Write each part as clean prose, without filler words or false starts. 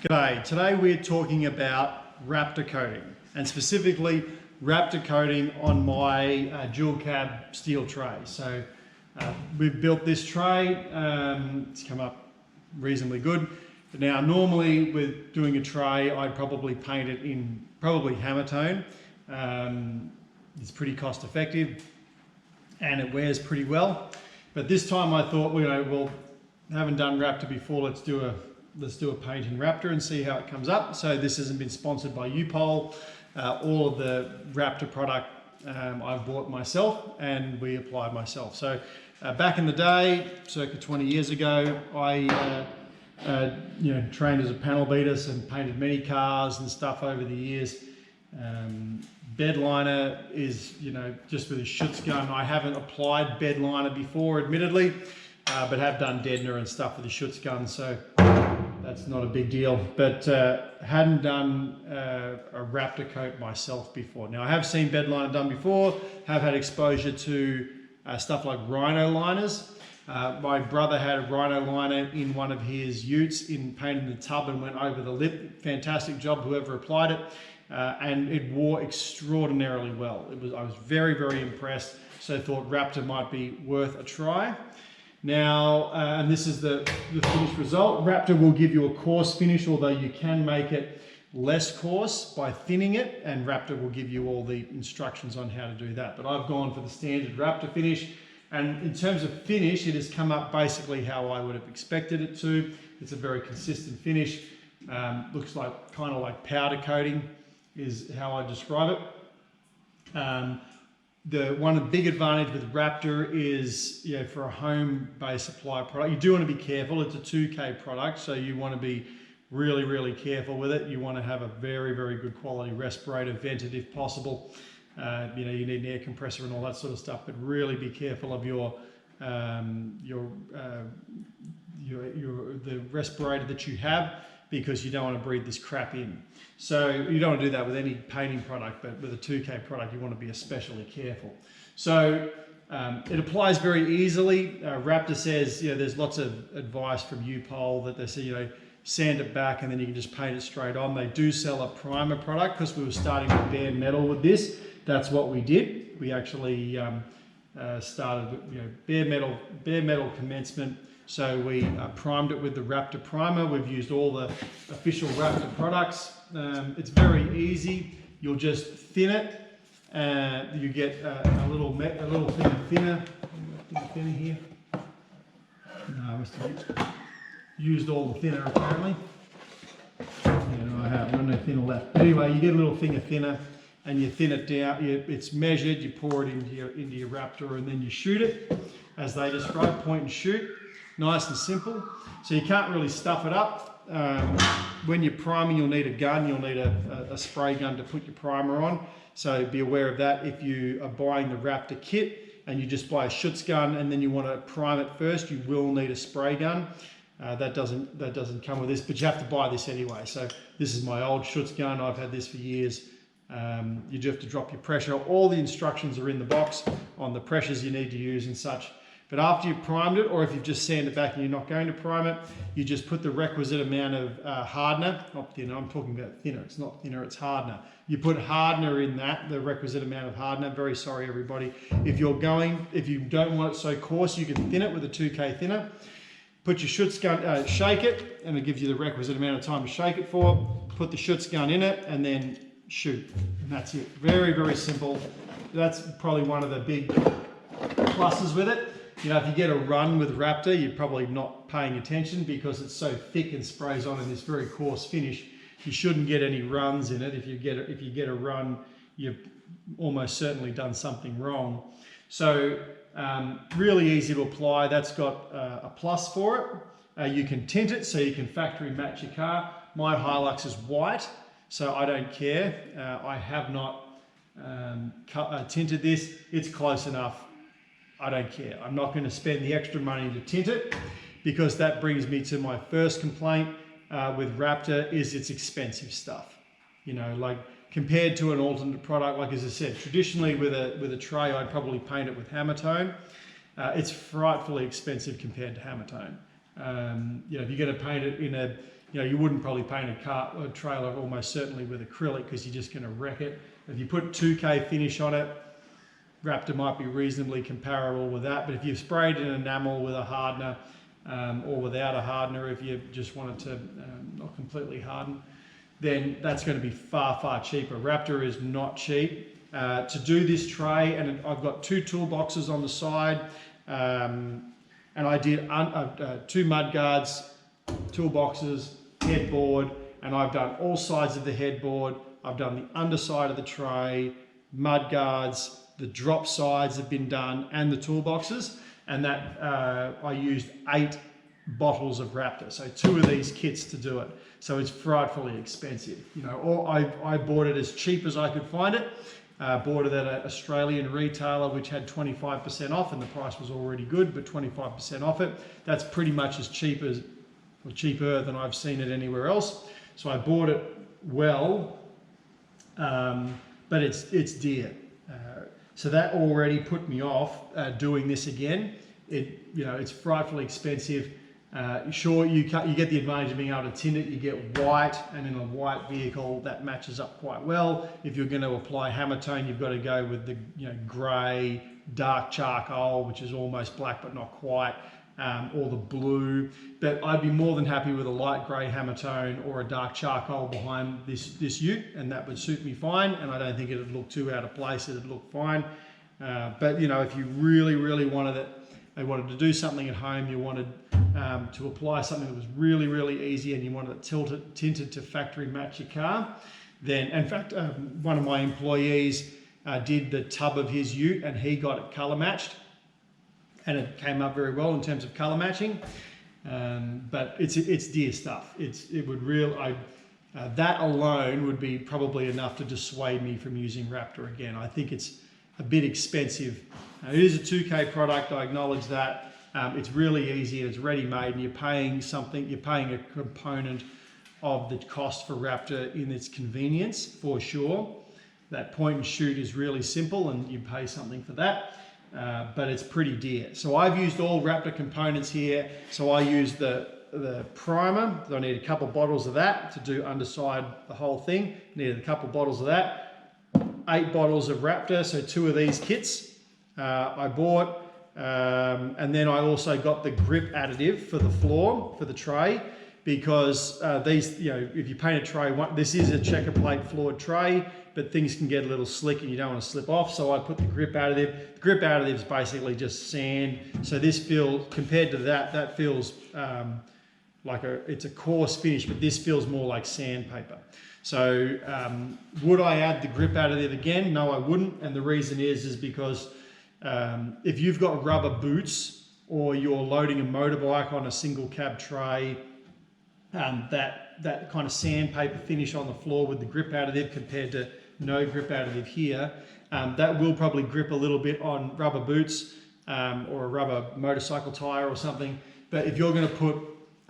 G'day, today we're talking about Raptor coating and specifically Raptor coating on my dual cab steel tray. So we've built this tray, it's come up reasonably good. But now normally with doing a tray I'd probably paint it in hammertone. It's pretty cost effective and it wears pretty well. But this time I thought, well, haven't done Raptor before, let's do a paint in Raptor and see how it comes up. So this hasn't been sponsored by U-Pol. All of the Raptor product I've bought myself and we applied myself. So back in the day, circa 20 years ago, I trained as a panel beater and painted many cars and stuff over the years. Bedliner is, just with a Schutz gun. I haven't applied Bedliner before, admittedly, but have done Bedliner and stuff with the Schutz gun, so that's not a big deal. But hadn't done a Raptor coat myself before. Now I have seen Bedliner done before, have had exposure to stuff like rhino liners. My brother had a rhino liner in one of his utes painted in the tub and went over the lip. Fantastic job, whoever applied it. And it wore extraordinarily well. I was very, very impressed. So I thought Raptor might be worth a try. Now, and this is the finished result. Raptor will give you a coarse finish, although you can make it less coarse by thinning it, and Raptor will give you all the instructions on how to do that. But I've gone for the standard Raptor finish, and in terms of finish, it has come up basically how I would have expected it to. It's a very consistent finish. Looks like kind of like powder coating is how I describe it. One of the big advantage with Raptor is, for a home-based supply product, you do want to be careful. It's a 2K product, so you want to be really, really careful with it. You want to have a very, very good quality respirator, vented if possible. You need an air compressor and all that sort of stuff, but really be careful of the respirator that you have, because you don't want to breathe this crap in. So you don't want to do that with any painting product, but with a 2K product, you want to be especially careful. So it applies very easily. Raptor says, there's lots of advice from U-Pol that they say, sand it back and then you can just paint it straight on. They do sell a primer product because we were starting with bare metal with this. That's what we did. We actually started with bare metal commencement. So we primed it with the Raptor primer. We've used all the official Raptor products. It's very easy. You'll just thin it. You get a little thing of thinner. Thinner here. No, I must have used all the thinner apparently. I have no thinner left. Anyway, you get a little thing of thinner and you thin it down. It's measured. You pour it into your Raptor and then you shoot it, as they describe, point and shoot. Nice and simple. So you can't really stuff it up. When you're priming, you'll need a gun. You'll need a spray gun to put your primer on. So be aware of that. If you are buying the Raptor kit and you just buy a Schutz gun and then you want to prime it first, you will need a spray gun. That doesn't come with this, but you have to buy this anyway. So this is my old Schutz gun. I've had this for years. You do have to drop your pressure. All the instructions are in the box on the pressures you need to use and such. But after you've primed it, or if you've just sanded it back and you're not going to prime it, you just put the requisite amount of hardener, not thinner, I'm talking about thinner, it's not thinner, it's hardener. You put hardener in that, the requisite amount of hardener. Very sorry everybody. If you don't want it so coarse, you can thin it with a 2K thinner. Put your Schutz gun, shake it, and it gives you the requisite amount of time to shake it for. Put the Schutz gun in it, and then shoot. And that's it. Very, very simple. That's probably one of the big pluses with it. If you get a run with Raptor, you're probably not paying attention because it's so thick and sprays on in this very coarse finish. You shouldn't get any runs in it. If you get a run, you've almost certainly done something wrong. So really easy to apply. That's got a plus for it. You can tint it so you can factory match your car. My Hilux is white, so I don't care. I have not tinted this. It's close enough. I don't care. I'm not going to spend the extra money to tint it, because that brings me to my first complaint with Raptor is it's expensive stuff. Like compared to an alternate product, like as I said, traditionally with a tray, I'd probably paint it with hammertone. It's frightfully expensive compared to hammertone. If you're going to paint it in you wouldn't probably paint a trailer almost certainly with acrylic because you're just going to wreck it. If you put 2K finish on it, Raptor might be reasonably comparable with that. But if you've sprayed in enamel with a hardener or without a hardener, if you just want it to not completely harden, then that's going to be far, far cheaper. Raptor is not cheap. To do this tray, and I've got 2 toolboxes on the side, and I did 2 mud guards, toolboxes, headboard, and I've done all sides of the headboard. I've done the underside of the tray, mud guards, the drop sides have been done, and the toolboxes, and that I used 8 bottles of Raptor, so 2 of these kits to do it. So it's frightfully expensive. Or I bought it as cheap as I could find it. Bought it at an Australian retailer which had 25% off, and the price was already good, but 25% off it. That's pretty much as cheap as, or cheaper than I've seen it anywhere else. So I bought it well, but it's dear. So that already put me off doing this again. It's frightfully expensive. Sure, you get the advantage of being able to tint it. You get white, and in a white vehicle that matches up quite well. If you're going to apply hammertone, you've got to go with the grey, dark charcoal, which is almost black but not quite, or the blue. But I'd be more than happy with a light grey hammertone or a dark charcoal behind this ute, and that would suit me fine. And I don't think it'd look too out of place. It'd look fine. But if you really, really wanted to do something at home, you wanted to apply something that was really, really easy, and you wanted it tinted to factory match your car, then, in fact, one of my employees did the tub of his ute, and he got it colour matched, and it came up very well in terms of colour matching. But it's dear stuff. That alone would be probably enough to dissuade me from using Raptor again. I think it's a bit expensive. It is a 2K product, I acknowledge that. It's really easy, and it's ready-made, and you're paying a component of the cost for Raptor in its convenience, for sure. That point and shoot is really simple, and you pay something for that, but it's pretty dear. So I've used all Raptor components here. So I used the primer. So I need a couple bottles of that to do underside the whole thing. Needed a couple bottles of that. 8 bottles of Raptor, so 2 of these kits I bought. And then I also got the grip additive for the floor, for the tray, because these, if you paint a tray, this is a checker plate floored tray, but things can get a little slick and you don't want to slip off. So I put the grip additive. The grip additive is basically just sand. So this feels, compared to that feels like it's a coarse finish, but this feels more like sandpaper. So would I add the grip additive again? No, I wouldn't. And the reason is because if you've got rubber boots, or you're loading a motorbike on a single cab tray, that kind of sandpaper finish on the floor with the grip additive compared to no grip additive here, that will probably grip a little bit on rubber boots or a rubber motorcycle tire or something. But if you're going to put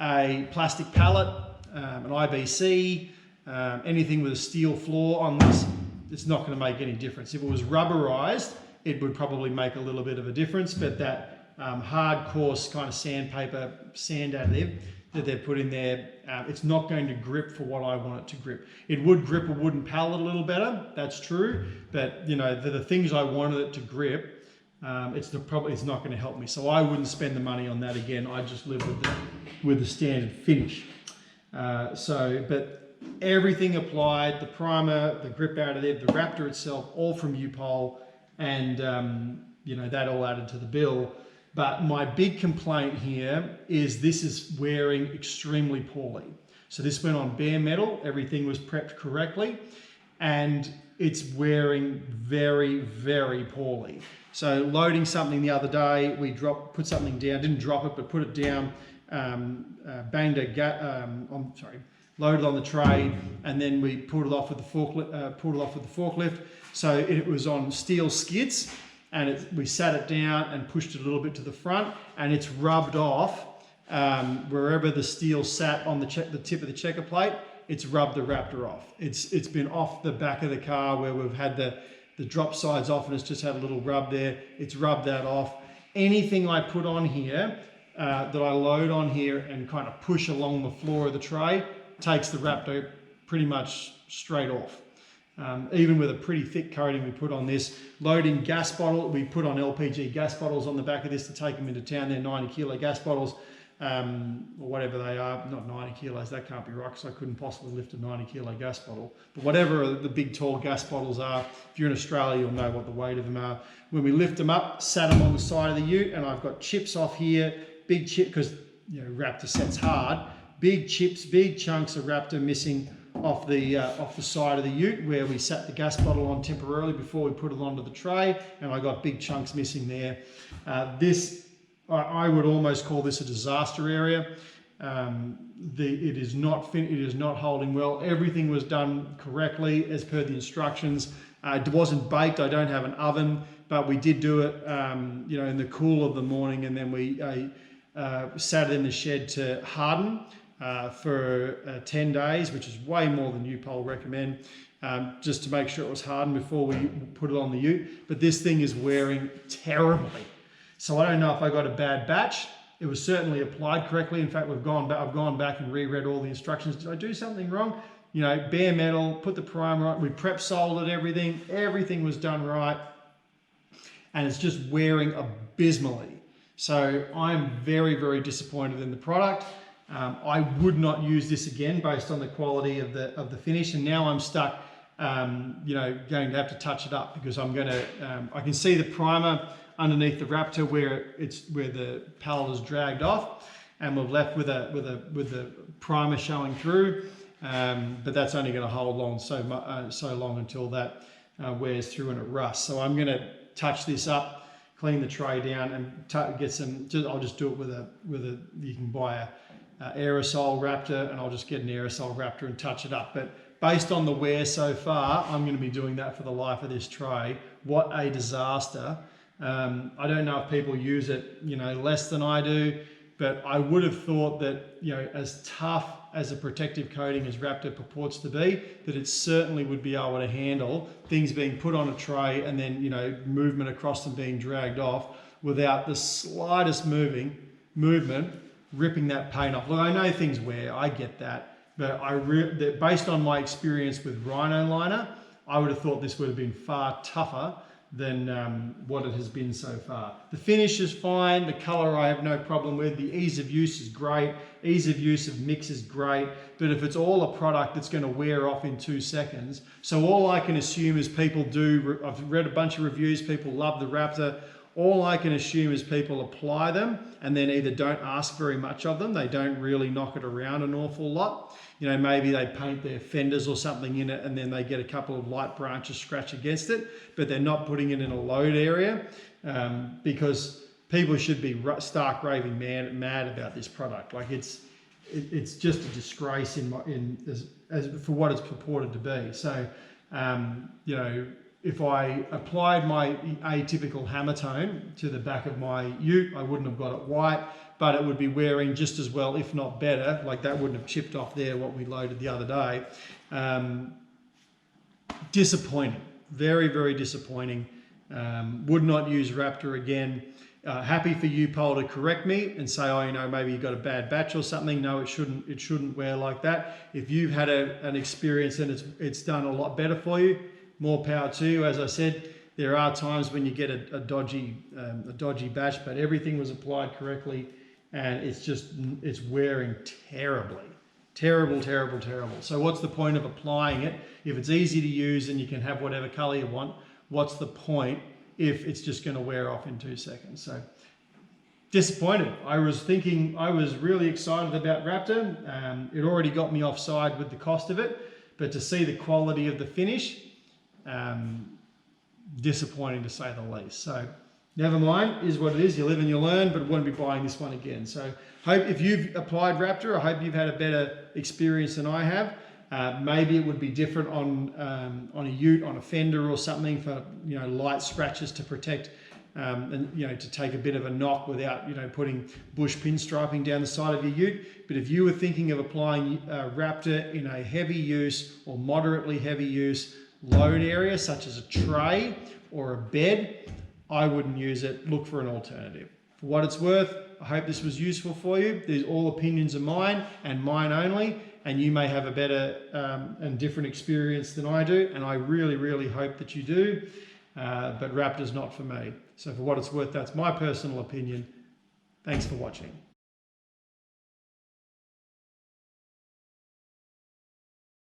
a plastic pallet, an IBC, anything with a steel floor on this, it's not going to make any difference. If it was rubberized, it would probably make a little bit of a difference, but that hard, coarse kind of sandpaper, sand additive that they've put in there, it's not going to grip for what I want it to grip. It would grip a wooden pallet a little better, that's true, but the things I wanted it to grip, it's not going to help me. So I wouldn't spend the money on that again. I just live with the standard finish. But everything applied, the primer, the grip additive, the Raptor itself, all from U-Pol, and that all added to the bill. But my big complaint here is this is wearing extremely poorly. So this went on bare metal, everything was prepped correctly, and it's wearing very, very poorly. So loading something the other day, we put something down, didn't drop it, but put it down, loaded on the tray, and then we pulled it off with the forklift. So it was on steel skids, and we sat it down and pushed it a little bit to the front, and it's rubbed off wherever the steel sat on the tip of the checker plate. It's rubbed the Raptor off. It's been off the back of the car where we've had the drop sides off, and it's just had a little rub there. It's rubbed that off. Anything I put on here that I load on here and kind of push along the floor of the tray takes the Raptor pretty much straight off. Even with a pretty thick coating we put on this, loading gas bottle, we put on LPG gas bottles on the back of this to take them into town. They're 90 kilo gas bottles, or whatever they are, not 90 kilos, that can't be right because I couldn't possibly lift a 90 kilo gas bottle. But whatever the big tall gas bottles are, if you're in Australia, you'll know what the weight of them are. When we lift them up, sat them on the side of the ute, and I've got chips off here, big chip, because Raptor sets hard, big chips, big chunks of Raptor missing off the side of the ute where we sat the gas bottle on temporarily before we put it onto the tray, and I got big chunks missing there. I would almost call this a disaster area. It is not holding well. Everything was done correctly as per the instructions. It wasn't baked. I don't have an oven, but we did do it, in the cool of the morning, and then we sat it in the shed to harden for 10 days, which is way more than U-Pol recommend, just to make sure it was hardened before we put it on the ute. But this thing is wearing terribly. So I don't know if I got a bad batch. It was certainly applied correctly. In fact, I've gone back and reread all the instructions. Did I do something wrong? Bare metal, put the primer on, we prep soldered everything. Everything was done right. And it's just wearing abysmally. So I'm very, very disappointed in the product. I would not use this again based on the quality of the finish. And now I'm stuck, going to have to touch it up because I'm going to, I can see the primer underneath the Raptor where the pallet is dragged off, and we're left with the primer showing through. But that's only going to hold on so long until that wears through and it rusts. So I'm going to touch this up, clean the tray down, and get some. I'll just do it with a. You can buy a aerosol Raptor, and I'll just get an aerosol Raptor and touch it up. But based on the wear so far, I'm going to be doing that for the life of this tray. What a disaster! I don't know if people use it, less than I do, but I would have thought that, as tough as a protective coating as Raptor purports to be, that it certainly would be able to handle things being put on a tray and then, movement across them being dragged off without the slightest movement ripping that paint off. Look, I know things wear, I get that, but based on my experience with Rhino Liner, I would have thought this would have been far tougher than what it has been so far. The finish is fine, the color I have no problem with, the ease of use is great, ease of use of mix is great, but if it's all a product that's going to wear off in 2 seconds, so all I can assume is people do, I've read a bunch of reviews, people love the Raptor, all I can assume is people apply them and then either don't ask very much of them, they don't really knock it around an awful lot. Maybe they paint their fenders or something in it and then they get a couple of light branches scratch against it, but they're not putting it in a load area because people should be stark raving mad about this product. Like it's just a disgrace for what it's purported to be. So, if I applied my atypical hammertone to the back of my ute, I wouldn't have got it white, but it would be wearing just as well, if not better. Like that wouldn't have chipped off there what we loaded the other day. Disappointing, very, very disappointing. Would not use Raptor again. Happy for U-Pol to correct me and say, maybe you got a bad batch or something. No, it shouldn't wear like that. If you've had an experience and it's done a lot better for you, more power to you. As I said, there are times when you get a dodgy batch, but everything was applied correctly, and it's wearing terribly. Terrible. So what's the point of applying it? If it's easy to use and you can have whatever color you want, what's the point if it's just going to wear off in 2 seconds? So disappointed. I was really excited about Raptor. It already got me offside with the cost of it, but to see the quality of the finish, disappointing to say the least. So never mind, is what it is. You live and you learn, but won't be buying this one again. So hope if you've applied Raptor, I hope you've had a better experience than I have. Maybe it would be different on a ute, on a fender or something for light scratches to protect and to take a bit of a knock without putting bush pinstriping down the side of your ute. But if you were thinking of applying Raptor in a heavy use or moderately heavy use load area such as a tray or a bed, I wouldn't use it. Look for an alternative. For what it's worth, I hope this was useful for you. These all opinions are mine and mine only, and you may have a better and different experience than I do, and I really, really hope that you do, but Raptor's not for me. So for what it's worth, that's my personal opinion. Thanks for watching.